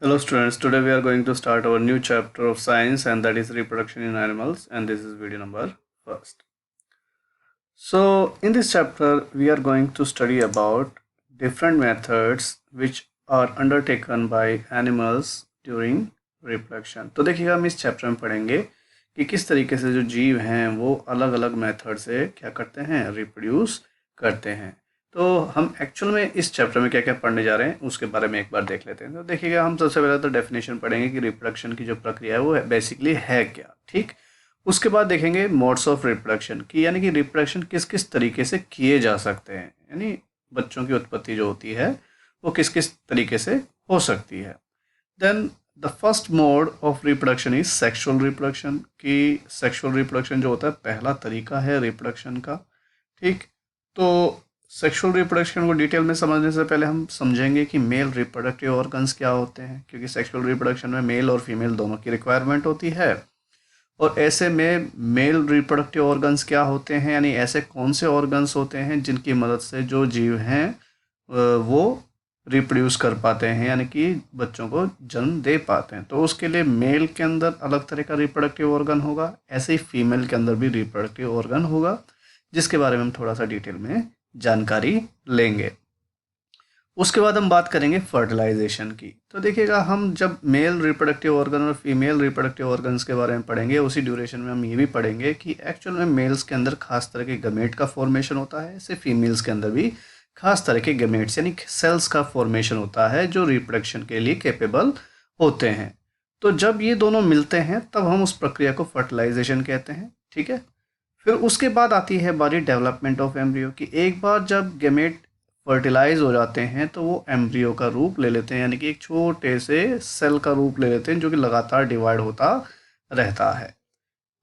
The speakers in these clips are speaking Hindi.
Hello students, today we are going to start our new chapter of science and that is reproduction in animals, and this is video number first. So in this chapter we are going to study about different methods which are undertaken by animals during reproduction. तो देखिएगा हम इस चैप्टर में पढ़ेंगे कि किस तरीके से जो जीव हैं वो अलग अलग मेथड से क्या करते हैं, रिप्रोड्यूस करते हैं। तो हम एक्चुअल में इस चैप्टर में क्या क्या पढ़ने जा रहे हैं उसके बारे में एक बार देख लेते हैं। तो देखिएगा हम सबसे पहले तो डेफिनेशन पढ़ेंगे कि रिप्रोडक्शन की जो प्रक्रिया है वो बेसिकली है क्या, ठीक। उसके बाद देखेंगे मोड्स ऑफ रिप्रोडक्शन की, यानी कि रिप्रोडक्शन किस किस तरीके से किए जा सकते हैं, यानी बच्चों की उत्पत्ति जो होती है वो किस किस तरीके से हो सकती है। Then the first mode of reproduction is sexual reproduction, की सेक्सुअल रिप्रोडक्शन जो होता है पहला तरीका है रिप्रोडक्शन का, ठीक। तो सेक्सुअल रिप्रोडक्शन को डिटेल में समझने से पहले हम समझेंगे कि मेल रिप्रोडक्टिव ऑर्गन्स क्या होते हैं, क्योंकि सेक्सुअल रिप्रोडक्शन में मेल और फीमेल दोनों की रिक्वायरमेंट होती है। और ऐसे में मेल रिप्रोडक्टिव ऑर्गन्स क्या होते हैं, यानी ऐसे कौन से ऑर्गन्स होते हैं जिनकी मदद से जो जीव हैं वो रिप्रोड्यूस कर पाते हैं, यानी कि बच्चों को जन्म दे पाते हैं। तो उसके लिए मेल के अंदर अलग तरह का रिप्रोडक्टिव ऑर्गन होगा, ऐसे ही फीमेल के अंदर भी रिप्रोडक्टिव ऑर्गन होगा, जिसके बारे में हम थोड़ा सा डिटेल में जानकारी लेंगे। उसके बाद हम बात करेंगे फर्टिलाइजेशन की। तो देखिएगा हम जब मेल रिप्रोडक्टिव ऑर्गन और फीमेल रिप्रोडक्टिव ऑर्गन्स के बारे में पढ़ेंगे, उसी ड्यूरेशन में हम ये भी पढ़ेंगे कि एक्चुअल में मेल्स के अंदर खास तरह के गमेट का फॉर्मेशन होता है, ऐसे फीमेल्स के अंदर भी खास तरह के गमेट्स यानी सेल्स का फॉर्मेशन होता है जो रिप्रोडक्शन के लिए कैपेबल होते हैं। तो जब ये दोनों मिलते हैं तब हम उस प्रक्रिया को फर्टिलाइजेशन कहते हैं, ठीक है। फिर उसके बाद आती है बारी डेवलपमेंट ऑफ एम्ब्रियो की। एक बार जब गैमेट फर्टिलाइज हो जाते हैं तो वो एम्ब्रियो का रूप ले लेते हैं, यानी कि एक छोटे से सेल का रूप ले लेते हैं जो कि लगातार डिवाइड होता रहता है।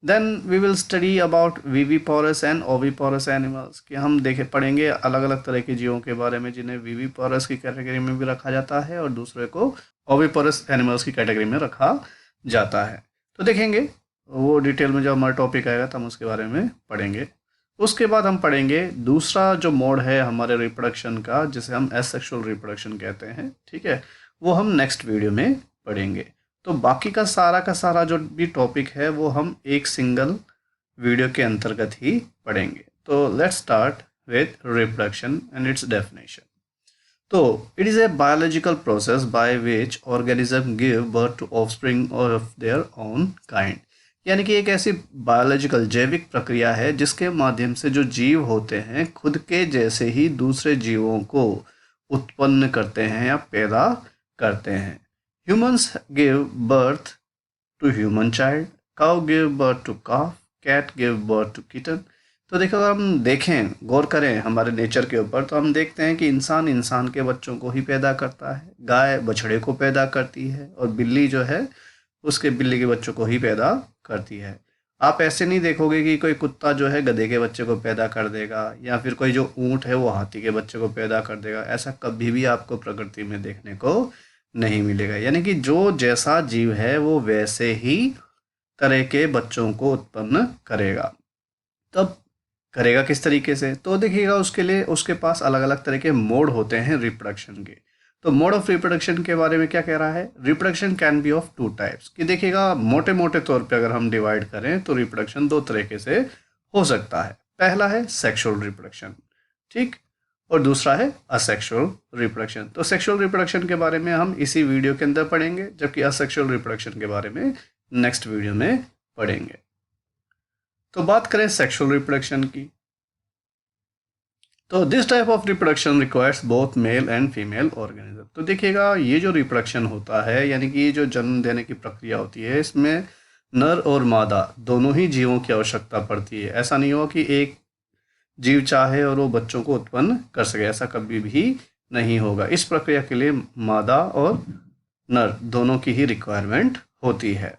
Then we will study about viviparous and oviparous animals, कि हम पढ़ेंगे अलग अलग तरह के जीवों के बारे में जिन्हें विविपोरस की कैटेगरी में भी रखा जाता है और दूसरे को ओविपोरस एनिमल्स की कैटेगरी में रखा जाता है। तो देखेंगे वो डिटेल में जब हमारा टॉपिक आएगा तब हम उसके बारे में पढ़ेंगे। उसके बाद हम पढ़ेंगे दूसरा जो मोड है हमारे रिप्रोडक्शन का, जिसे हम एसेक्सुअल रिप्रोडक्शन कहते हैं, ठीक है। वो हम नेक्स्ट वीडियो में पढ़ेंगे। तो बाकी का सारा जो भी टॉपिक है वो हम एक सिंगल वीडियो के अंतर्गत ही पढ़ेंगे। तो let's start with reproduction and its definition. तो it is a biological process by which organism give birth to offspring of their own kind, यानी कि एक ऐसी बायोलॉजिकल जैविक प्रक्रिया है जिसके माध्यम से जो जीव होते हैं खुद के जैसे ही दूसरे जीवों को उत्पन्न करते हैं या पैदा करते हैं। Humans give birth to human child, cow give birth to calf, cat give birth to kitten. तो देखो अगर हम देखें, गौर करें हमारे नेचर के ऊपर, तो हम देखते हैं कि इंसान के बच्चों को ही पैदा करता है, गाय बछड़े को पैदा करती है और बिल्ली जो है उसके बिल्ली के बच्चों को ही पैदा करती है। आप ऐसे नहीं देखोगे कि कोई कुत्ता जो है गधे के बच्चे को पैदा कर देगा या फिर कोई जो ऊंट है वो हाथी के बच्चे को पैदा कर देगा। ऐसा कभी भी आपको प्रकृति में देखने को नहीं मिलेगा, यानी कि जो जैसा जीव है वो वैसे ही तरह के बच्चों को उत्पन्न करेगा। तब करेगा किस तरीके से, तो देखिएगा उसके लिए उसके पास अलग अलग तरह के मोड होते हैं रिप्रोडक्शन के। तो मोड ऑफ रिप्रोडक्शन के बारे में क्या कह रहा है, reproduction can be of two types, कि देखिएगा मोटे मोटे तौर पे अगर हम डिवाइड करें तो रिप्रोडक्शन दो तरीके से हो सकता है। पहला है सेक्सुअल रिप्रोडक्शन, ठीक, और दूसरा है असेक्सुअल रिप्रोडक्शन। तो सेक्सुअल रिप्रोडक्शन के बारे में हम इसी वीडियो के अंदर पढ़ेंगे, जबकि असेक्सुअल रिप्रोडक्शन के बारे में नेक्स्ट वीडियो में पढ़ेंगे। तो बात करें सेक्सुअल रिप्रोडक्शन की, तो this type of reproduction requires both male and female organism. तो देखिएगा ये जो रिप्रोडक्शन होता है, यानी कि ये जो जन्म देने की प्रक्रिया होती है, इसमें नर और मादा दोनों ही जीवों की आवश्यकता पड़ती है। ऐसा नहीं हो कि एक जीव चाहे और वो बच्चों को उत्पन्न कर सके, ऐसा कभी भी नहीं होगा। इस प्रक्रिया के लिए मादा और नर दोनों की ही रिक्वायरमेंट होती है।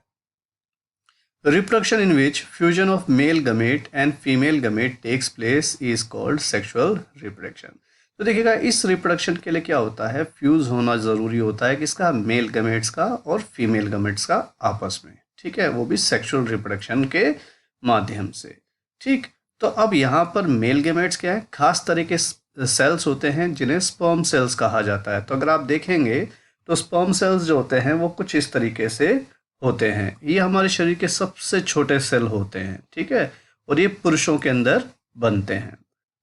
Reproduction in which fusion of male gamete and female gamete takes place is called sexual reproduction। तो देखिएगा इस रिप्रोडक्शन के लिए क्या होता है, फ्यूज होना ज़रूरी होता है किसका, मेल गमेट्स का और फीमेल गमेट्स का आपस में, ठीक है, वो भी सेक्सुअल रिप्रोडक्शन के माध्यम से, ठीक। तो अब यहाँ पर मेल गमेट्स क्या है, खास तरह के सेल्स होते हैं जिन्हें स्पर्म सेल्स कहा जाता है। तो अगर आप देखेंगे तो स्पर्म सेल्स जो होते हैं वो कुछ इस तरीके से होते हैं। ये हमारे शरीर के सबसे छोटे सेल होते हैं, ठीक है, और ये पुरुषों के अंदर बनते हैं।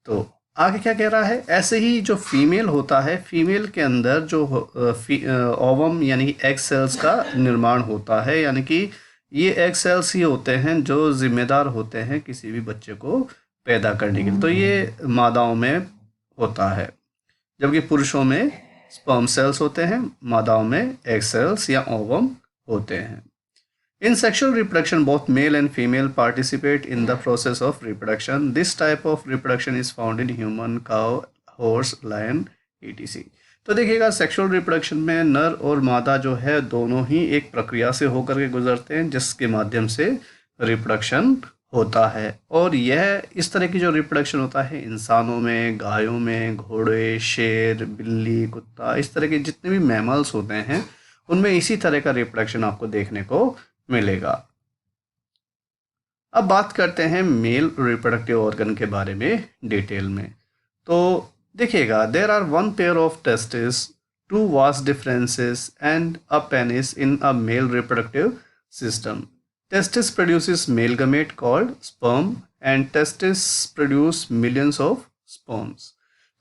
तो आगे क्या कह रहा है, ऐसे ही जो फीमेल होता है, फीमेल के अंदर जो ओवम यानी कि एग सेल्स का निर्माण होता है, यानी कि ये एग सेल्स ही होते हैं जो जिम्मेदार होते हैं किसी भी बच्चे को पैदा करने के लिए। तो ये मादाओं में होता है, जबकि पुरुषों में स्पर्म सेल्स होते हैं, मादाओं में एग सेल्स या ओवम होते हैं। In sexual reproduction, both male and female participate in the process of reproduction. This type of reproduction is found in human, cow, horse, lion, etc. तो देखिएगा, सेक्सुअल रिप्रोडक्शन में नर और मादा जो है दोनों ही एक प्रक्रिया से होकर के गुजरते हैं, जिसके माध्यम से रिप्रोडक्शन होता है। और यह इस तरह की जो रिप्रोडक्शन होता है इंसानों में, गायों में, घोड़े, शेर, बिल्ली, कुत्ता, इस तरह के जितने भी मैमल्स होते हैं उनमें इसी तरह का रिप्रोडक्शन आपको देखने को मिलेगा। अब बात करते हैं मेल रिप्रोडक्टिव ऑर्गन के बारे में डिटेल में। तो देखिएगा, there are one pair of testis, two vas deferens and a penis in a male reproductive system. Testis produces male gamete called sperm and testis produce millions of sperms.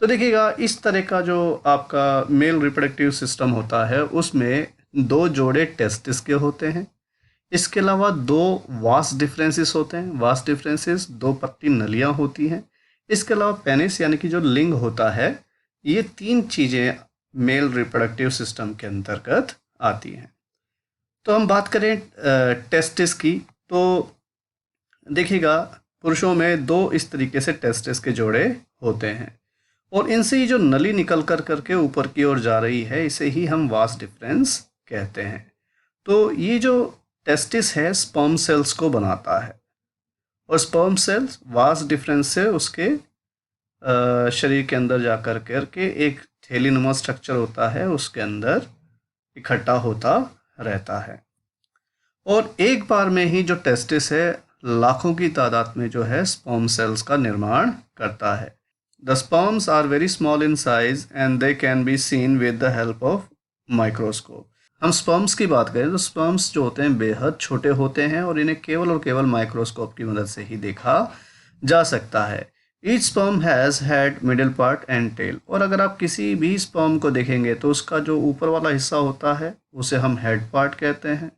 तो देखिएगा, इस तरह का जो आपका मेल रिप्रोडक्टिव सिस्टम होता है उसमें दो जोड़े टेस्टिस के होते हैं। इसके अलावा दो वास्ट डिफरेंसेस होते हैं। वास्ट डिफरेंसेस, दो पत्ती नलियां होती हैं। इसके अलावा पेनिस यानी कि जो लिंग होता है, ये तीन चीज़ें मेल रिप्रोडक्टिव सिस्टम के अंतर्गत आती हैं। तो हम बात करें टेस्टिस की, तो देखिएगा पुरुषों में दो इस तरीके से टेस्टिस के जोड़े होते हैं, और इनसे ही जो नली निकल कर करके ऊपर की ओर जा रही है, इसे ही हम वास्ट डिफरेंस कहते हैं। तो ये जो टेस्टिस है स्पर्म सेल्स को बनाता है, और स्पर्म सेल्स वास्ट डिफरेंस से उसके शरीर के अंदर जा कर के एक थैलीनुमा स्ट्रक्चर होता है, उसके अंदर इकट्ठा होता रहता है। और एक बार में ही जो टेस्टिस है लाखों की तादाद में जो है स्पर्म सेल्स का निर्माण करता है। The sperms are very small in size and they can be seen with the help of microscope. हम स्पर्म्स की बात करें तो स्पर्म्स जो होते हैं बेहद छोटे होते हैं और इन्हें केवल और केवल माइक्रोस्कोप की मदद से ही देखा जा सकता है। Each sperm has head, middle part and tail. और अगर आप किसी भी स्पर्म को देखेंगे तो उसका जो ऊपर वाला हिस्सा होता है उसे हम हेड पार्ट कहते हैं,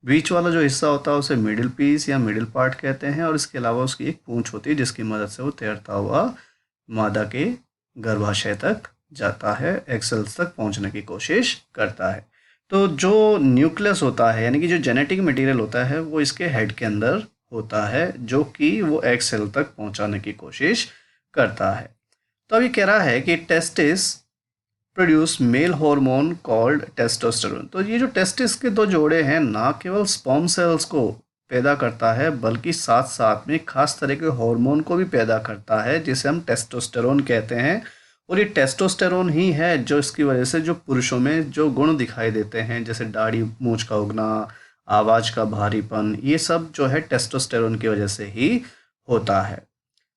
बीच वाला जो हिस्सा होता है उसे मिडिल पीस या मिडिल पार्ट कहते हैं, और इसके अलावा उसकी एक पूंछ होती है जिसकी मदद से वो तैरता हुआ मादा के गर्भाशय तक जाता है, एग सेल्स तक पहुंचने की कोशिश करता है। तो जो न्यूक्लियस होता है यानी कि जो जेनेटिक मटेरियल होता है वो इसके हेड के अंदर होता है, जो कि वो एग सेल तक पहुंचाने की कोशिश करता है। तो अभी कह रहा है कि testis produce male hormone called testosterone. तो ये जो टेस्टिस के दो जोड़े हैं ना केवल स्पर्म सेल्स को पैदा करता है बल्कि साथ साथ में खास तरह के हार्मोन को भी पैदा करता है, जिसे हम टेस्टोस्टेरोन कहते हैं। और ये टेस्टोस्टेरोन ही है जो इसकी वजह से जो पुरुषों में जो गुण दिखाई देते हैं, जैसे दाढ़ी मूंछ का उगना, आवाज़ का भारीपन, ये सब जो है टेस्टोस्टेरोन की वजह से ही होता है।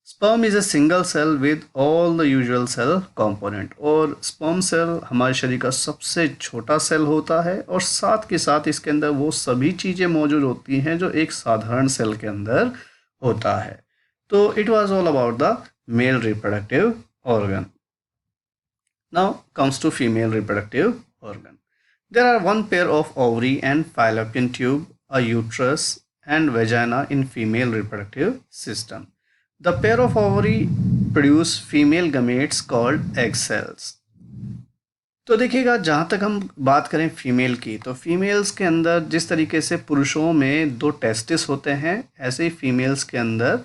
Sperm is a single cell with all the usual cell component. और स्पर्म सेल हमारे शरीर का सबसे छोटा सेल होता है और साथ के साथ इसके अंदर वो सभी चीज़ें मौजूद होती हैं जो एक साधारण सेल के अंदर होता है। तो it was all about the male reproductive organ. Now comes to female reproductive organ. There are one pair of ovary and fallopian tube, a uterus and vagina in female reproductive system. The pair of ovary produce female gametes called egg cells. तो देखिएगा, जहाँ तक हम बात करें फीमेल की, तो फीमेल्स के अंदर जिस तरीके से पुरुषों में दो टेस्टिस होते हैं, ऐसे ही फीमेल्स के अंदर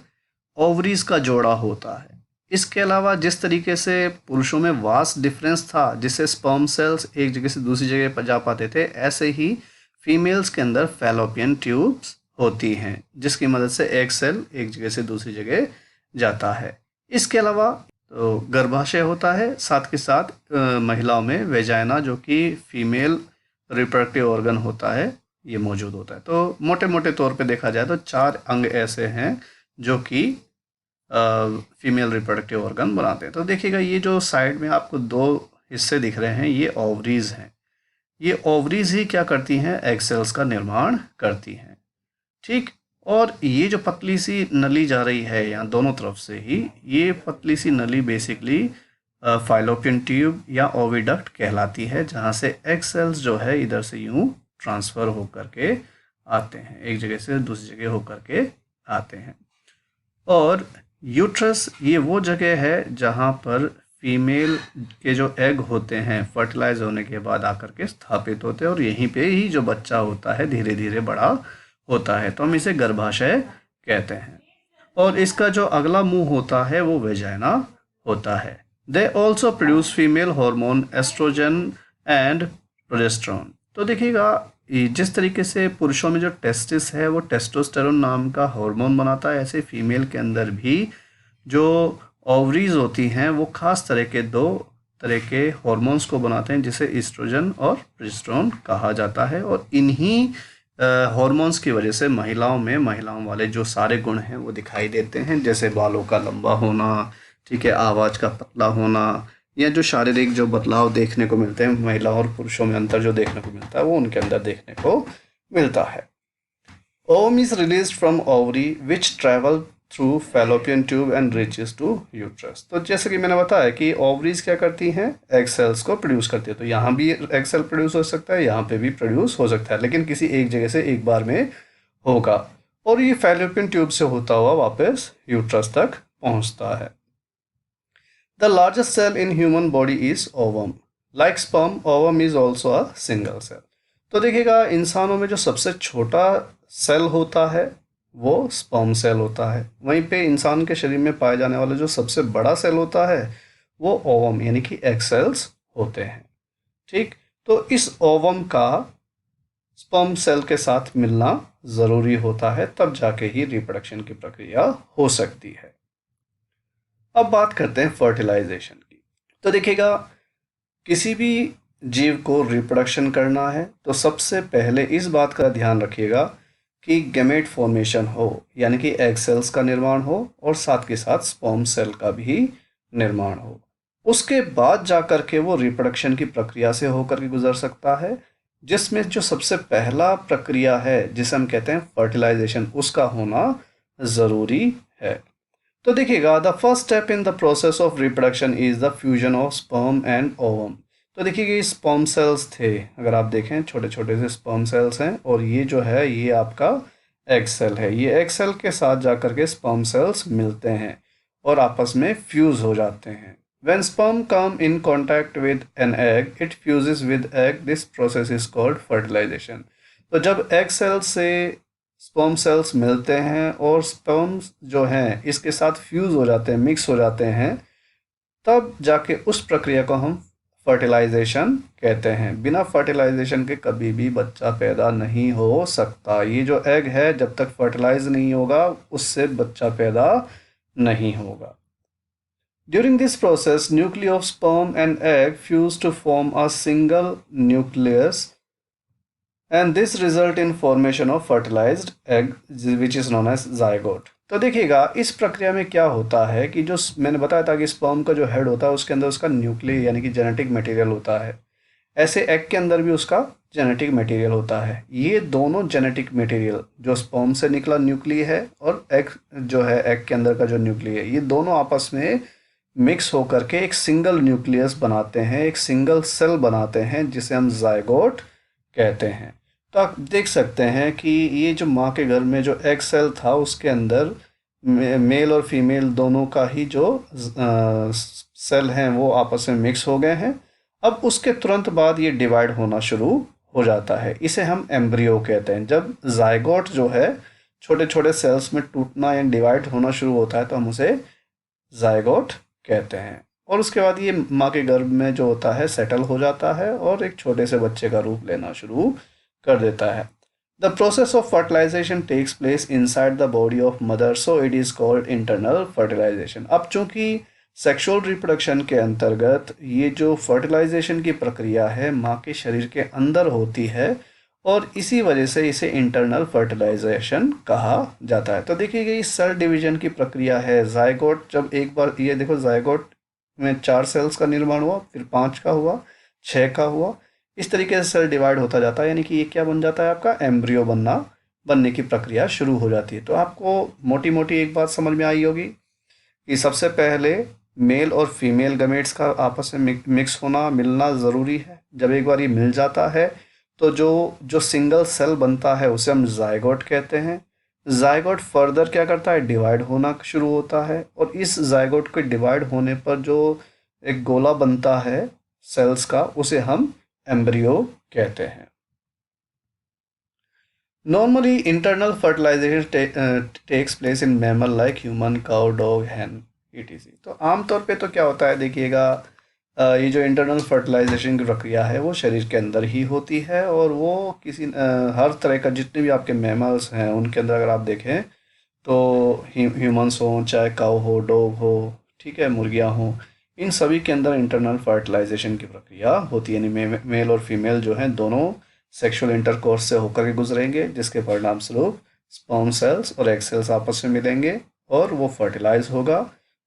ओवरीज का जोड़ा होता है। इसके अलावा जिस तरीके से पुरुषों में वास्ट डिफरेंस था जिससे स्पर्म सेल्स एक जगह से दूसरी जगह पर जा पाते थे, ऐसे ही फीमेल्स के अंदर फैलोपियन ट्यूब्स होती हैं जिसकी मदद से एग सेल एक जगह से दूसरी जगह जाता है। इसके अलावा तो गर्भाशय होता है, साथ के साथ महिलाओं में वेजाइना जो कि फीमेल रिप्रोडक्टिव ऑर्गन होता है ये मौजूद होता है। तो मोटे मोटे तौर पे देखा जाए तो 4 अंग ऐसे हैं जो कि फीमेल रिप्रोडक्टिव ऑर्गन बनाते हैं। तो देखिएगा, ये जो साइड में आपको 2 हिस्से दिख रहे हैं ये ओवरीज हैं। ये ओवरीज ही क्या करती हैं, एग सेल्स का निर्माण करती हैं। ठीक, और ये जो पतली सी नली जा रही है यहाँ दोनों तरफ से ही, ये पतली सी नली बेसिकली फाइलोपियन ट्यूब या ओविडक्ट कहलाती है, जहाँ से एग सेल्स जो है इधर से यूं ट्रांसफ़र होकर के आते हैं, एक जगह से दूसरी जगह होकर के आते हैं। और यूट्रस ये वो जगह है जहाँ पर फीमेल के जो एग होते हैं फर्टिलाइज होने के बाद आकर के स्थापित होते हैं, और यहीं पे ही जो बच्चा होता है धीरे धीरे बड़ा होता है, तो हम इसे गर्भाशय कहते हैं। और इसका जो अगला मुंह होता है वो वेजाइना होता है। They also produce female hormone oestrogen and progesterone. तो देखिएगा, जिस तरीके से पुरुषों में जो टेस्टिस है वो टेस्टोस्टेरोन नाम का हार्मोन बनाता है, ऐसे फीमेल के अंदर भी जो ओवरीज होती हैं वो खास तरह के दो तरह के हार्मोन्स को बनाते हैं, जिसे एस्ट्रोजन और प्रोजेस्टेरोन कहा जाता है। और इन्हीं हार्मोन्स की वजह से महिलाओं वाले जो सारे गुण हैं वो दिखाई देते हैं, जैसे बालों का लंबा होना, ठीक है, आवाज़ का पतला होना, या जो शारीरिक जो बदलाव देखने को मिलते हैं, महिलाओं और पुरुषों में अंतर जो देखने को मिलता है वो उनके अंदर देखने को मिलता है। Ovum is release from ovary which travel through fallopian tube and reaches to uterus. तो जैसे कि मैंने बताया कि ओवरीज क्या करती हैं, एग सेल्स को प्रोड्यूस करती है। तो यहाँ भी एग सेल प्रोड्यूस हो सकता है, यहाँ पे भी प्रोड्यूस हो सकता है, लेकिन किसी एक जगह से एक बार में होगा, और ये फैलोपियन ट्यूब से होता हुआ वापस यूट्रस तक पहुँचता है। The largest cell in human body is ovum. Like sperm, ovum is also a single cell. तो देखिएगा, इंसानों में जो सबसे छोटा सेल होता है वो स्पर्म सेल होता है, वहीं पे इंसान के शरीर में पाए जाने वाला जो सबसे बड़ा सेल होता है वो ओवम यानी कि एग सेल्स होते हैं। ठीक, तो इस ओवम का स्पर्म सेल के साथ मिलना ज़रूरी होता है, तब जाके ही रिप्रोडक्शन की प्रक्रिया हो सकती है। अब बात करते हैं फर्टिलाइजेशन की। तो देखिएगा, किसी भी जीव को रिप्रोडक्शन करना है तो सबसे पहले इस बात का ध्यान रखिएगा कि गैमेट फॉर्मेशन हो, यानी कि एग सेल्स का निर्माण हो, और साथ के साथ स्पर्म सेल का भी निर्माण हो। उसके बाद जाकर के वो रिप्रोडक्शन की प्रक्रिया से होकर के गुजर सकता है, जिसमें जो सबसे पहला प्रक्रिया है जिसे हम कहते हैं फर्टिलाइजेशन, उसका होना ज़रूरी है। तो देखिएगा, the first step in the process of reproduction is the fusion of sperm and ovum. तो देखिए, ये स्पर्म सेल्स थे, अगर आप देखें छोटे छोटे से स्पर्म सेल्स हैं, और ये जो है ये आपका एग सेल है। ये एग सेल के साथ जाकर के स्पर्म सेल्स मिलते हैं और आपस में फ्यूज हो जाते हैं। When sperm come in contact with an egg, it fuses with egg, this process is called fertilisation. तो जब एग सेल से स्पर्म सेल्स मिलते हैं और स्पर्म्स जो हैं इसके साथ फ्यूज हो जाते हैं, मिक्स हो जाते हैं, तब जाके उस प्रक्रिया को हम फर्टिलाइजेशन कहते हैं। बिना फर्टिलाइजेशन के कभी भी बच्चा पैदा नहीं हो सकता। ये जो एग है जब तक फर्टिलाइज नहीं होगा उससे बच्चा पैदा नहीं होगा। During this process, nucleus of sperm and egg fuse to form a single nucleus and this result in formation of fertilized egg which is known as zygote। तो देखिएगा, इस प्रक्रिया में क्या होता है कि जो मैंने बताया था कि स्पर्म का जो हेड होता है उसके अंदर उसका न्यूक्लियस यानी कि जेनेटिक मटेरियल होता है, ऐसे एग के अंदर भी उसका जेनेटिक मटेरियल होता है। ये दोनों जेनेटिक मटेरियल जो स्पर्म से निकला न्यूक्लियस है और एग जो है एग के अंदर का जो न्यूक्लियस है, ये दोनों आपस में मिक्स होकर के एक सिंगल न्यूक्लियस बनाते हैं, एक सिंगल सेल बनाते हैं, जिसे हम जायगोट कहते हैं। तो आप देख सकते हैं कि ये जो माँ के घर में जो एग सेल था उसके अंदर मेल और फीमेल दोनों का ही जो सेल हैं वो आपस में मिक्स हो गए हैं। अब उसके तुरंत बाद ये डिवाइड होना शुरू हो जाता है, इसे हम एम्ब्रियो कहते हैं। जब जायगोट जो है छोटे छोटे सेल्स में टूटना या डिवाइड होना शुरू होता है तो हम उसे जायगोट कहते हैं, और उसके बाद ये माँ के गर्भ में जो होता है सेटल हो जाता है और एक छोटे से बच्चे का रूप लेना शुरू कर देता है। The process of fertilisation takes place inside the body of mother, so it is called internal fertilisation. अब चूंकि सेक्सुअल रिप्रोडक्शन के अंतर्गत ये जो फर्टिलाइजेशन की प्रक्रिया है माँ के शरीर के अंदर होती है, और इसी वजह से इसे इंटरनल फर्टिलाइजेशन कहा जाता है। तो देखिए, ये सेल डिवीजन की प्रक्रिया है। जायगोट जब एक बार, ये देखो, जायगोट में 4 सेल्स का निर्माण हुआ, फिर 5 का हुआ, 6 का हुआ, इस तरीके से सेल डिवाइड होता जाता है, यानी कि ये क्या बन जाता है, आपका एम्ब्रियो बनने की प्रक्रिया शुरू हो जाती है। तो आपको मोटी मोटी एक बात समझ में आई होगी कि सबसे पहले मेल और फीमेल गमेट्स का आपस में मिक्स होना, मिलना ज़रूरी है। जब एक बार ये मिल जाता है तो जो जो सिंगल सेल बनता है उसे हम जायगोट कहते हैं। जायगोट फर्दर क्या करता है, डिवाइड होना शुरू होता है, और इस जायगोट के डिवाइड होने पर जो एक गोला बनता है सेल्स का, उसे हम एम्ब्रियो कहते हैं। Normally, internal fertilization takes place in mammal like human, cow, dog, hen, etc. तो आमतौर पे तो क्या होता है, देखिएगा, ये जो इंटरनल फर्टिलाइजेशन की प्रक्रिया है वो शरीर के अंदर ही होती है, और वो हर तरह का जितने भी आपके मैमल्स हैं उनके अंदर अगर आप देखें तो ह्यूमंस हो, चाहे काऊ हो, डॉग हो, ठीक है, मुर्गियाँ हों, इन सभी के अंदर इंटरनल फर्टिलाइजेशन की प्रक्रिया होती है। यानी मेल और फीमेल जो हैं दोनों सेक्सुअल इंटरकोर्स से होकर के गुजरेंगे, जिसके परिणाम स्वरूप स्पर्म सेल्स और एग सेल्स आपस में मिलेंगे और वो फर्टिलाइज होगा,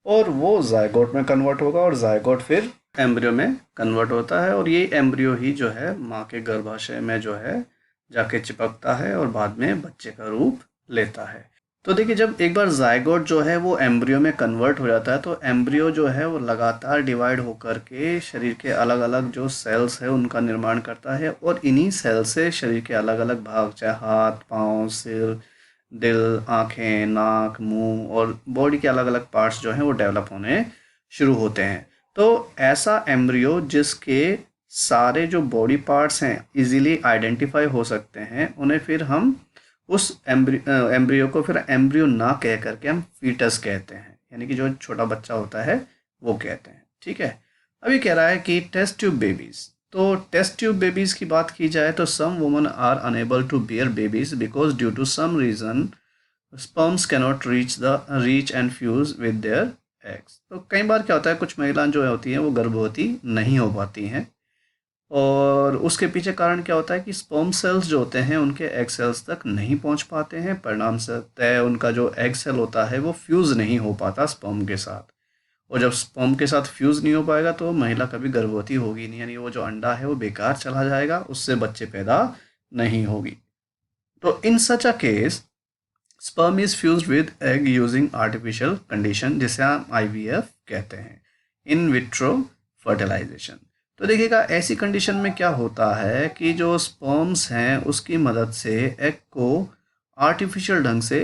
और वो जायगोट में कन्वर्ट होगा, और जायगोट फिर एम्ब्रियो में कन्वर्ट होता है, और ये एम्ब्रियो ही जो है माँ के गर्भाशय में जो है जाके चिपकता है और बाद में बच्चे का रूप लेता है। तो देखिए, जब एक बार जायगोट जो है वो एम्ब्रियो में कन्वर्ट हो जाता है तो एम्ब्रियो जो है वो लगातार डिवाइड होकर के शरीर के अलग अलग जो सेल्स है उनका निर्माण करता है, और इन्हीं सेल से शरीर के अलग अलग भाग, चाहे हाथ, पाँव, सिर, दिल, आँखें, नाक, मुंह और बॉडी के अलग अलग पार्ट्स जो हैं वो डेवलप होने शुरू होते हैं। तो ऐसा एम्ब्रियो जिसके सारे जो बॉडी पार्ट्स हैं इजीली आइडेंटिफाई हो सकते हैं, उन्हें फिर हम उस एम्ब्रियो को फिर एम्ब्रियो ना कह करके हम फीटस कहते हैं, यानी कि जो छोटा बच्चा होता है वो कहते हैं। ठीक है, अभी कह रहा है कि टेस्ट ट्यूब बेबीज। तो टेस्ट ट्यूब बेबीज की बात की जाए तो some woman are unable to bear babies because due to some reason sperms cannot reach and fuse with their eggs. तो कई बार क्या होता है, कुछ महिलाएं जो होती हैं वो गर्भवती नहीं हो पाती हैं, और उसके पीछे कारण क्या होता है कि स्पर्म सेल्स जो होते हैं उनके एग सेल्स तक नहीं पहुंच पाते हैं, परिणाम से तय उनका जो एग सेल होता है वो फ्यूज़ नहीं हो पाता स्पर्म के साथ, और जब स्पर्म के साथ फ्यूज़ नहीं हो पाएगा तो महिला कभी गर्भवती होगी नहीं, यानी वो जो अंडा है वो बेकार चला जाएगा, उससे बच्चे पैदा नहीं होगी। तो in such a case sperm is fused with egg using artificial condition, जिसे हम आईवीएफ कहते हैं, इन विट्रो फर्टिलाइजेशन। तो देखिएगा, ऐसी कंडीशन में क्या होता है कि जो स्पर्म्स हैं उसकी मदद से एग को आर्टिफिशियल ढंग से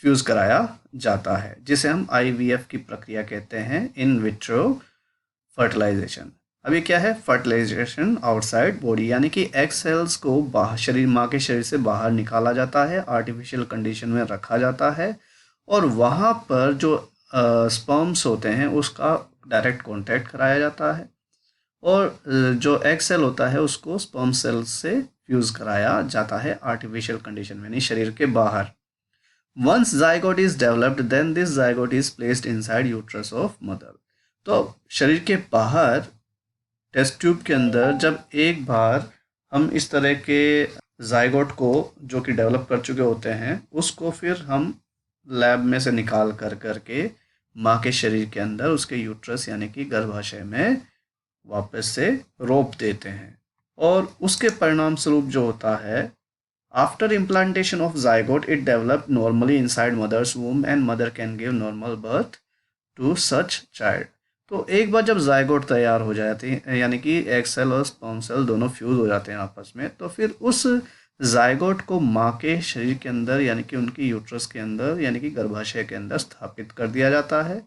फ्यूज कराया जाता है, जिसे हम आईवीएफ की प्रक्रिया कहते हैं, इन विट्रो फर्टिलाइजेशन। अभी क्या है, फर्टिलाइजेशन आउटसाइड बॉडी, यानी कि एग सेल्स को बाहर शरीर, माँ के शरीर से बाहर निकाला जाता है, आर्टिफिशियल कंडीशन में रखा जाता है, और वहाँ पर जो स्पर्म्स होते हैं उसका डायरेक्ट कांटेक्ट कराया जाता है, और जो एग सेल होता है उसको स्पर्म सेल से फ्यूज कराया जाता है आर्टिफिशियल कंडीशन में, यानी शरीर के बाहर। Once zygote is developed then this zygote is placed inside uterus of mother. तो शरीर के बाहर टेस्ट ट्यूब के अंदर जब एक बार हम इस तरह के जायगोट को जो कि डेवलप कर चुके होते हैं उसको फिर हम लैब में से निकाल कर करके माँ के शरीर के अंदर उसके यूट्रस यानी कि गर्भाशय में वापस से रोप देते हैं, और उसके परिणाम स्वरूप जो होता है, after implantation of zygote it develop normally inside mother's womb and mother can give normal birth to such child. तो एक बार जब जायगोट तैयार हो जाते हैं, यानी कि एग सेल और स्पर्म सेल दोनों फ्यूज हो जाते हैं आपस में, तो फिर उस जायगोट को माँ के शरीर के अंदर यानी कि उनकी यूट्रस के अंदर यानी कि गर्भाशय के अंदर स्थापित कर दिया जाता है,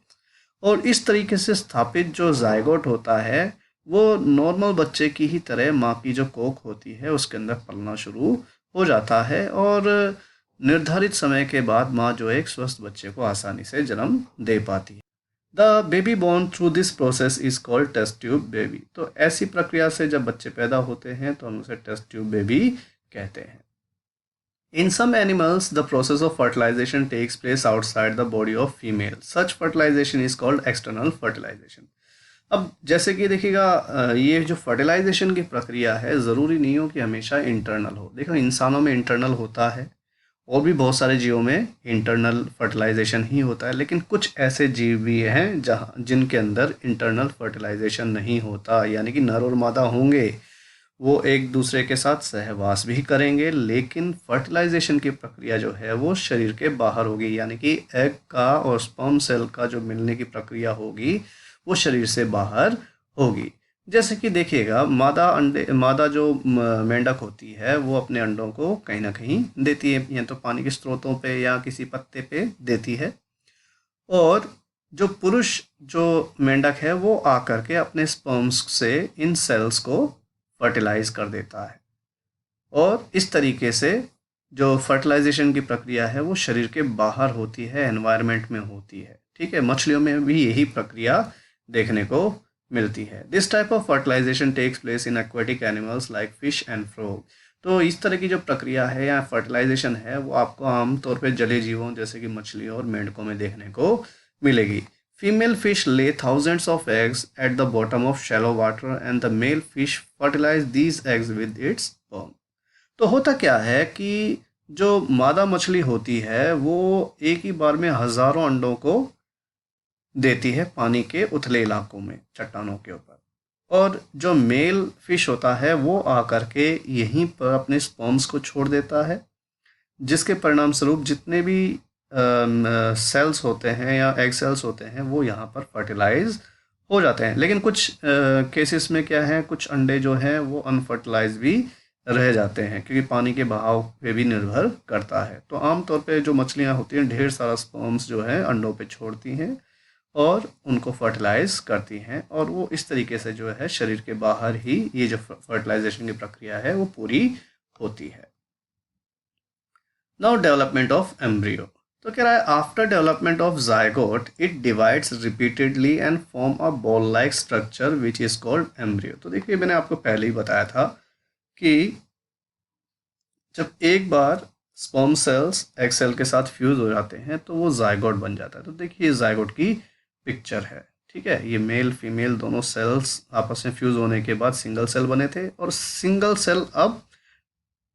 और इस तरीके से स्थापित जो जायगोट होता है वो नॉर्मल बच्चे की ही तरह माँ की जो कोख होती है उसके अंदर पलना शुरू हो जाता है, और निर्धारित समय के बाद माँ जो एक स्वस्थ बच्चे को आसानी से जन्म दे पाती है। The baby born through this process is called test tube baby. तो ऐसी प्रक्रिया से जब बच्चे पैदा होते हैं तो हम उसे टेस्ट ट्यूब बेबी कहते हैं। In some animals, the process of fertilization takes place outside the body of female. Such fertilization is called external fertilization. अब जैसे कि देखिएगा, ये जो फर्टिलाइजेशन की प्रक्रिया है ज़रूरी नहीं हो कि हमेशा इंटरनल हो। देखो, इंसानों में इंटरनल होता है और भी बहुत सारे जीवों में इंटरनल फर्टिलाइजेशन ही होता है, लेकिन कुछ ऐसे जीव भी हैं जहाँ जिनके अंदर इंटरनल फर्टिलाइजेशन नहीं होता, यानी कि नर और मादा होंगे, वो एक दूसरे के साथ सहवास भी करेंगे, लेकिन फर्टिलाइजेशन की प्रक्रिया जो है वो शरीर के बाहर होगी, यानी कि एग का और स्पर्म सेल का जो मिलने की प्रक्रिया होगी वो शरीर से बाहर होगी। जैसे कि देखिएगा, मादा जो मेंढक होती है वो अपने अंडों को कहीं ना कहीं देती है, या तो पानी के स्रोतों पे या किसी पत्ते पे देती है, और जो पुरुष जो मेंढक है वो आकर के अपने स्पर्म्स से इन सेल्स को फर्टिलाइज कर देता है, और इस तरीके से जो फर्टिलाइजेशन की प्रक्रिया है वो शरीर के बाहर होती है, एनवायरनमेंट में होती है। ठीक है, मछलियों में भी यही प्रक्रिया देखने को मिलती है। This type of fertilisation takes place in aquatic animals like fish and frog. तो इस तरह की जो प्रक्रिया है या फर्टिलाइजेशन है वो आपको आमतौर पे जलीय जीवों जैसे कि मछलियों और मेंढकों में देखने को मिलेगी। Female fish lay thousands of eggs at the bottom of shallow water and the male fish fertilize these eggs with its sperm। तो होता क्या है कि जो मादा मछली होती है वो एक ही बार में हजारों अंडों को देती है पानी के उथले इलाकों में, चट्टानों के ऊपर, और जो मेल फिश होता है वो आकर के यहीं पर अपने स्पर्म्स को छोड़ देता है, जिसके परिणाम स्वरूप जितने भी सेल्स होते हैं या एग सेल्स होते हैं वो यहाँ पर फर्टिलाइज हो जाते हैं। लेकिन कुछ केसेस में क्या है, कुछ अंडे जो हैं वो अनफर्टिलाइज भी रह जाते हैं, क्योंकि पानी के बहाव पे भी निर्भर करता है। तो आमतौर पे जो मछलियाँ होती हैं ढेर सारा स्पर्म्स जो है अंडों पे छोड़ती हैं और उनको फर्टिलाइज करती हैं, और वो इस तरीके से जो है शरीर के बाहर ही ये जो फर्टिलाइजेशन की प्रक्रिया है वो पूरी होती है। Now development of embryo. तो कह रहा है after development of zygote it divides repeatedly and form a ball like structure which is called embryo. तो देखिए, मैंने आपको पहले ही बताया था कि जब एक बार स्पर्म सेल्स एग सेल के साथ फ्यूज हो जाते हैं तो वो जायगोट बन जाता है। तो देखिए जायगोट की पिक्चर है, ठीक है, ये मेल फीमेल दोनों सेल्स आपस में फ्यूज होने के बाद सिंगल सेल बने थे, और सिंगल सेल अब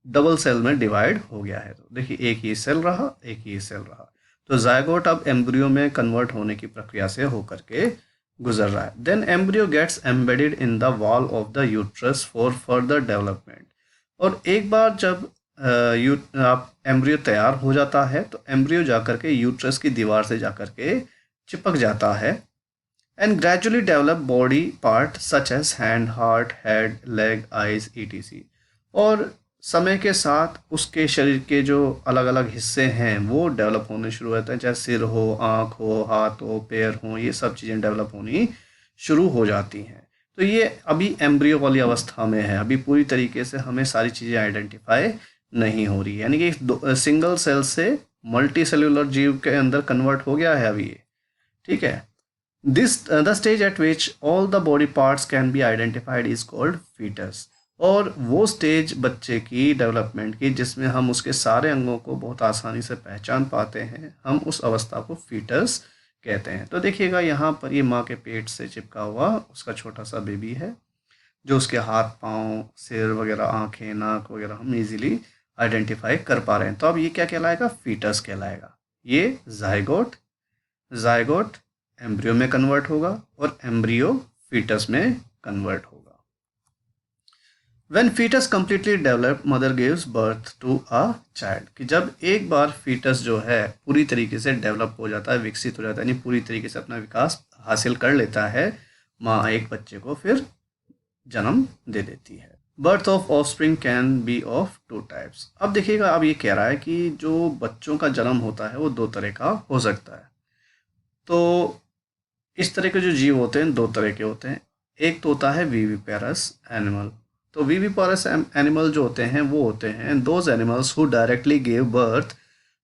डबल सेल में डिवाइड हो गया है। तो देखिए एक ही सेल रहा, एक ही सेल रहा। तो जायगोट अब एम्ब्रियो में कन्वर्ट होने की प्रक्रिया से होकर के गुजर रहा है। Then embryo gets embedded in the wall of the uterus for further development. और एक बार जब एम्ब्रियो तैयार हो जाता है तो एम्ब्रियो जाकर के यूट्रस की दीवार से जाकर के चिपक जाता है, and gradually develop body part such as hand, heart, head, leg, eyes etc। और समय के साथ उसके शरीर के जो अलग अलग हिस्से हैं वो डेवलप होने शुरू होते हैं, चाहे सिर हो, आँख हो, हाथ हो, पैर हो, ये सब चीज़ें डेवलप होनी शुरू हो जाती हैं। तो ये अभी एम्ब्रियो वाली अवस्था में है, अभी पूरी तरीके से हमें सारी चीज़ें आइडेंटिफाई नहीं हो रही है, यानी कि सिंगल सेल से मल्टी सेल्यूलर जीव के अंदर कन्वर्ट हो गया है अभी ये, ठीक है। This the stage at which all the body parts can be identified is called foetus. और वो स्टेज बच्चे की डेवलपमेंट की जिसमें हम उसके सारे अंगों को बहुत आसानी से पहचान पाते हैं, हम उस अवस्था को फीटस कहते हैं। तो देखिएगा यहाँ पर ये माँ के पेट से चिपका हुआ उसका छोटा सा बेबी है, जो उसके हाथ, पाँव, सिर वगैरह, आँखें, नाक वगैरह हम इजीली आइडेंटिफाई कर पा रहे हैं। तो अब ये क्या कहलाएगा? फीटस कहलाएगा। ये जायगोट एम्ब्रियो में कन्वर्ट होगा और एम्ब्रियो फीटस में कन्वर्ट होगा। When fetus completely developed, mother gives birth to a child। कि जब एक बार फीटस जो है पूरी तरीके से डेवलप हो जाता है, विकसित हो जाता है, यानी पूरी तरीके से अपना विकास हासिल कर लेता है, माँ एक बच्चे को फिर जन्म दे देती है। Birth of offspring can be of 2 types. अब देखिएगा, अब ये कह रहा है कि जो बच्चों का जन्म होता है वो 2 तरह का हो सकता है। तो इस तरह के जो जीव होते हैं 2 तरह के होते हैं। एक तो होता है विविपेरस एनिमल। तो विविपोरस एनिमल जो होते हैं वो होते हैं those animals who directly give birth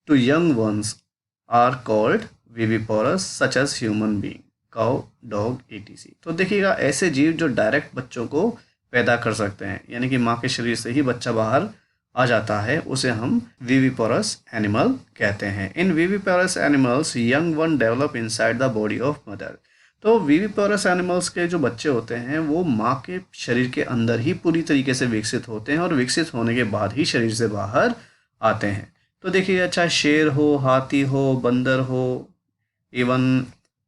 to young ones are called viviparous, such as human being, cow, dog etc। तो देखिएगा, ऐसे जीव जो डायरेक्ट बच्चों को पैदा कर सकते हैं, यानी कि माँ के शरीर से ही बच्चा बाहर आ जाता है, उसे हम विविपोरस एनिमल कहते हैं। In viviparous animals young one develop inside the body of mother. तो विविपोरस एनिमल्स के जो बच्चे होते हैं वो माँ के शरीर के अंदर ही पूरी तरीके से विकसित होते हैं और विकसित होने के बाद ही शरीर से बाहर आते हैं। तो देखिएगा, चाहे शेर हो, हाथी हो, बंदर हो, इवन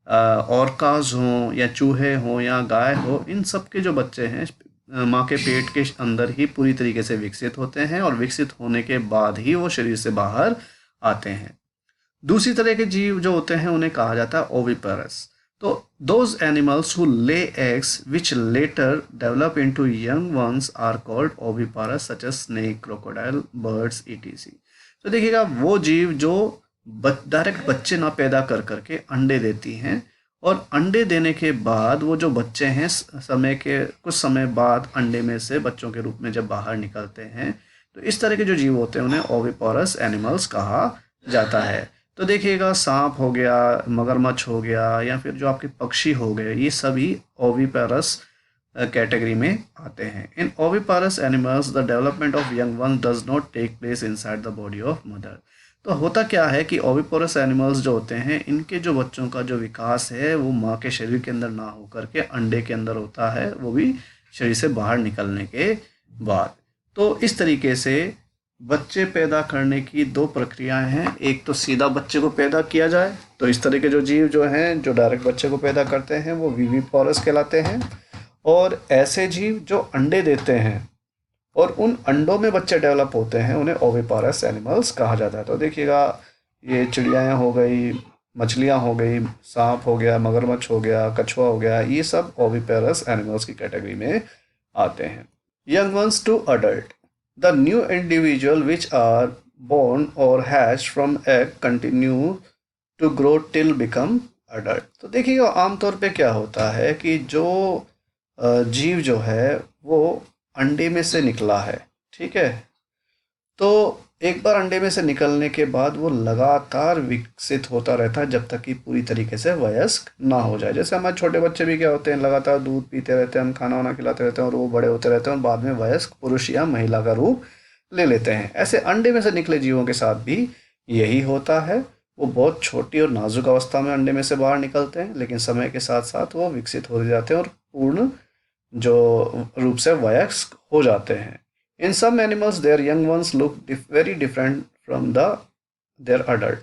ऑर्काज हों या चूहे हों या गाय हो, इन सब के जो बच्चे हैं माँ के पेट के अंदर ही पूरी तरीके से विकसित होते हैं और विकसित होने के बाद ही वो शरीर से बाहर आते हैं। दूसरी तरह के जीव जो होते हैं उन्हें कहा जाता है ओविपेरस। तो those animals who lay eggs which later develop into young ones are called oviparous, such as snake, crocodile, birds, ETC. तो देखिएगा, वो जीव जो डायरेक्ट बच्चे ना पैदा कर करके अंडे देती हैं, और अंडे देने के बाद वो जो बच्चे हैं समय के कुछ समय बाद अंडे में से बच्चों के रूप में जब बाहर निकलते हैं, तो इस तरह के जो जीव होते हैं उन्हें ओविपारस एनिमल्स कहा जाता है। तो देखिएगा, सांप हो गया, मगरमच्छ हो गया, या फिर जो आपके पक्षी हो गए, ये सभी ओविपारस कैटेगरी में आते हैं। In oviparous animals the development of young one does not take place inside the body of mother. तो होता क्या है कि ओविपोरस एनिमल्स जो होते हैं, इनके जो बच्चों का जो विकास है वो माँ के शरीर के अंदर ना होकर के अंडे के अंदर होता है, वो भी शरीर से बाहर निकलने के बाद। तो इस तरीके से बच्चे पैदा करने की दो प्रक्रियाएं हैं। एक तो सीधा बच्चे को पैदा किया जाए, तो इस तरह के जो जीव जो हैं जो डायरेक्ट बच्चे को पैदा करते हैं वो विविपोरस कहलाते हैं। और ऐसे जीव जो अंडे देते हैं और उन अंडों में बच्चे डेवलप होते हैं, उन्हें ओविपारस एनिमल्स कहा जाता है। तो देखिएगा, ये चिड़ियाँ हो गई, मछलियाँ हो गई, सांप हो गया, मगरमच्छ हो गया, कछुआ हो गया, ये सब ओविपारस एनिमल्स की कैटेगरी में आते हैं। Young ones to adult, the new individual which are born or hatched from egg continue to grow till become adult। तो देखिएगा, आमतौर पे क्या होता है कि जो जीव जो है वो अंडे में से निकला है, ठीक है, तो एक बार अंडे में से निकलने के बाद वो लगातार विकसित होता रहता है जब तक कि पूरी तरीके से वयस्क ना हो जाए। जैसे हमारे छोटे बच्चे भी क्या होते हैं, लगातार दूध पीते रहते हैं, हम खाना वाना खिलाते रहते हैं और वो बड़े होते रहते हैं और बाद में वयस्क पुरुष या महिला का रूप ले लेते हैं। ऐसे अंडे में से निकले जीवों के साथ भी यही होता है। वो बहुत छोटी और नाजुक अवस्था में अंडे में से बाहर निकलते हैं, लेकिन समय के साथ साथ वो विकसित हो जाते हैं और पूर्ण जो रूप से वयस्क हो जाते हैं। In some animals their young ones look very different from their adult.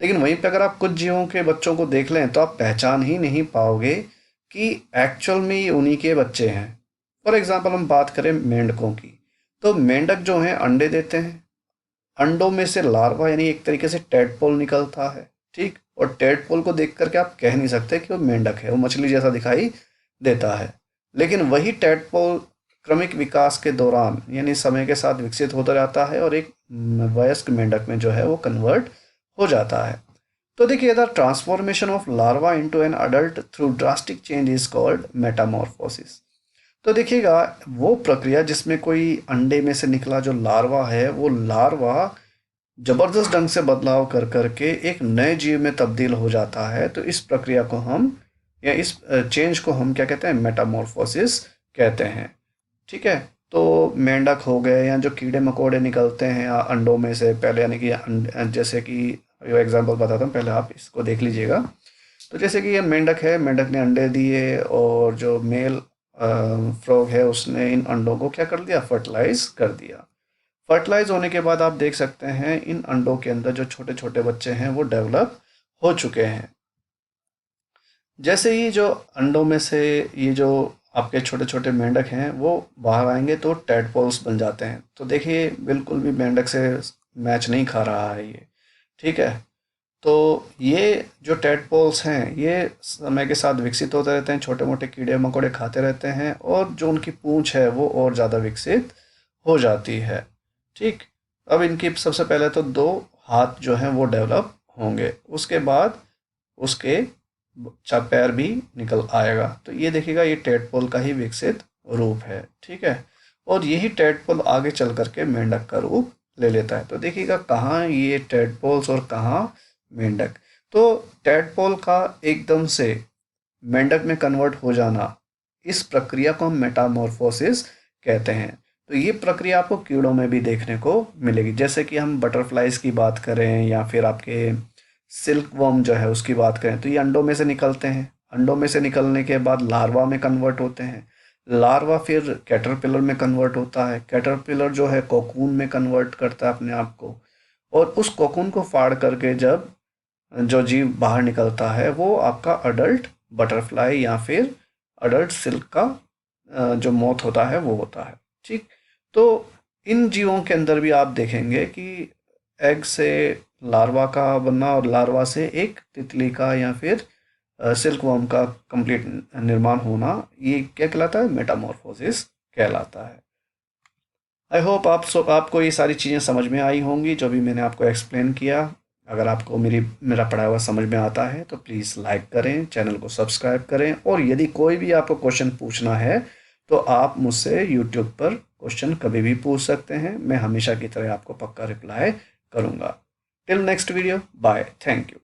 लेकिन वहीं पे अगर आप कुछ जीवों के बच्चों को देख लें तो आप पहचान ही नहीं पाओगे कि एक्चुअल में ये उन्हीं के बच्चे हैं। फॉर एग्जाम्पल हम बात करें मेंढकों की, तो मेंढक जो हैं अंडे देते हैं, अंडों में से लार्वा यानी एक तरीके से टेडपोल निकलता है, ठीक, और टेडपोल को देख करके आप कह नहीं सकते कि वो मेंढक है, वो मछली जैसा दिखाई देता है। लेकिन वही टेडपोल क्रमिक विकास के दौरान यानी समय के साथ विकसित होता जाता है और एक वयस्क मेंढक में जो है वो कन्वर्ट हो जाता है। तो देखिए, the transformation of larva into an adult through drastic change is called Metamorphosis. तो देखिएगा, वो प्रक्रिया जिसमें कोई अंडे में से निकला जो लार्वा है, वो लार्वा जबरदस्त ढंग से बदलाव कर करके एक नए जीव में तब्दील हो जाता है। तो इस प्रक्रिया को हम या इस चेंज को हम क्या कहते हैं, मेटामॉर्फोसिस कहते हैं, ठीक है। तो मेंढक हो गए या जो कीड़े मकोड़े निकलते हैं अंडों में से पहले, यानी कि जैसे कि एग्जांपल बताता हूँ, पहले आप इसको देख लीजिएगा। तो जैसे कि ये मेंढक है, मेंढक ने अंडे दिए और जो मेल फ्रॉग है उसने इन अंडों को क्या कर दिया, फर्टिलाइज कर दिया। फर्टिलाइज होने के बाद आप देख सकते हैं इन अंडों के अंदर जो छोटे छोटे बच्चे हैं वो डेवलप हो चुके हैं। जैसे ही जो अंडों में से ये जो आपके छोटे छोटे मेंढक हैं वो बाहर आएंगे तो टेडपोल्स बन जाते हैं। तो देखिए, बिल्कुल भी मेंढक से मैच नहीं खा रहा है ये, ठीक है। तो ये जो टेडपोल्स हैं ये समय के साथ विकसित होते रहते हैं, छोटे मोटे कीड़े मकोड़े खाते रहते हैं और जो उनकी पूंछ है वो और ज़्यादा विकसित हो जाती है, ठीक। अब इनकी सबसे पहले तो 2 हाथ जो हैं वो डेवलप होंगे, उसके बाद उसके पैर भी निकल आएगा। तो ये देखिएगा, ये टेडपोल का ही विकसित रूप है, ठीक है। और यही टेडपोल आगे चल करके मेंढक का रूप ले लेता है। तो देखिएगा, कहाँ ये टेडपोल्स और कहाँ मेंढक। तो टेडपोल का एकदम से मेंढक में कन्वर्ट हो जाना, इस प्रक्रिया को हम मेटामॉर्फोसिस कहते हैं। तो ये प्रक्रिया आपको कीड़ों में भी देखने को मिलेगी। जैसे कि हम बटरफ्लाइज की बात करें या फिर आपके सिल्क वर्म जो है उसकी बात करें, तो ये अंडों में से निकलते हैं, अंडों में से निकलने के बाद लार्वा में कन्वर्ट होते हैं, लार्वा फिर कैटरपिलर में कन्वर्ट होता है, कैटरपिलर जो है कोकून में कन्वर्ट करता है अपने आप को, और उस कोकून को फाड़ करके जब जो जीव बाहर निकलता है वो आपका अडल्ट बटरफ्लाई या फिर अडल्ट सिल्क का जो मोथ होता है वो होता है। ठीक, तो इन जीवों के अंदर भी आप देखेंगे कि एग से लार्वा का बनना और लार्वा से एक तितली का या फिर सिल्क वर्म का कंप्लीट निर्माण होना, ये क्या कहलाता है? मेटामॉर्फोसिस कहलाता है। आई होप आपको ये सारी चीज़ें समझ में आई होंगी जो भी मैंने आपको एक्सप्लेन किया। अगर आपको मेरा पढ़ाया हुआ समझ में आता है तो प्लीज़ लाइक करें, चैनल को सब्सक्राइब करें, और यदि कोई भी आपको क्वेश्चन पूछना है तो आप मुझसे यूट्यूब पर क्वेश्चन कभी भी पूछ सकते हैं। मैं हमेशा की तरह आपको पक्का रिप्लाई करूँगा। Till next video, bye, thank you.